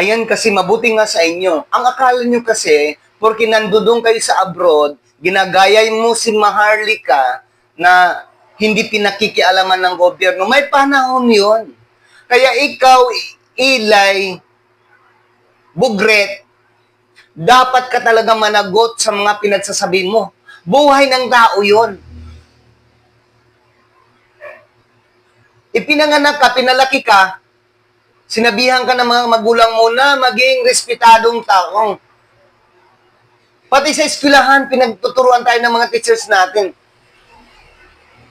Ayan kasi mabuti nga sa inyo. Ang akala nyo kasi, porque nandudong kayo sa abroad, ginagaya mo si Maharlika na hindi pinakikialaman ng gobyerno. May panahon yon. Kaya ikaw, Ilay, Bugret, dapat ka talaga managot sa mga pinagsasabi mo. Buhay ng tao yon. Ipinanganak ka, pinalaki ka, sinabihan ka ng mga magulang mo na maging respetadong taong. Pati sa eskwelahan, pinagtuturuan tayo ng mga teachers natin.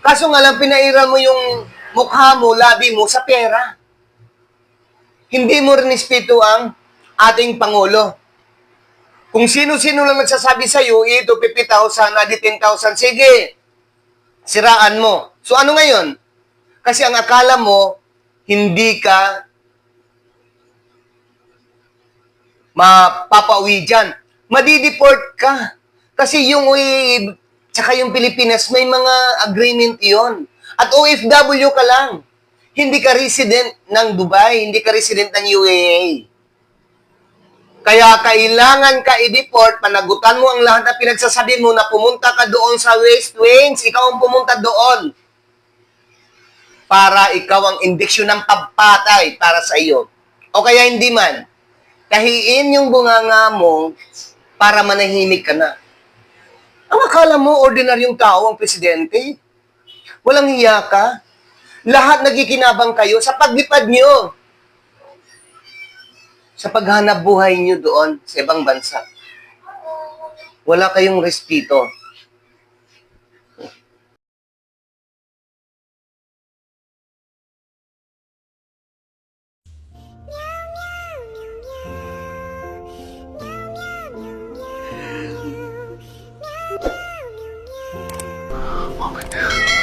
Kaso nga lang, pinairal mo yung mukha mo, labi mo sa pera. Hindi mo rinespeto ang ating Pangulo. Kung sino-sino lang nagsasabi sa'yo, ito 50,000, adi 10,000, sige, siraan mo. So ano ngayon? Kasi ang akala mo, hindi ka mapapauwi dyan. Madideport ka. Kasi yung tsaka yung Pilipinas, may mga agreement yon. At OFW ka lang. Hindi ka resident ng Dubai, hindi ka resident ng UAE. Kaya kailangan ka i-deport, panagutan mo ang lahat na pinagsasabi mo na pumunta ka doon sa West Wings, ikaw ang pumunta doon. Para ikaw ang indeksyon ng pagpatay para sa iyo. O kaya hindi man, kahiin yung bunganga mo para manahimik ka na. Ang akala mo, ordinaryong tao ang presidente? Walang hiya ka? Lahat nagkikinabang kayo sa paglipad nyo. Sa paghanap buhay nyo doon sa ibang bansa. Wala kayong respeto. Oh my God.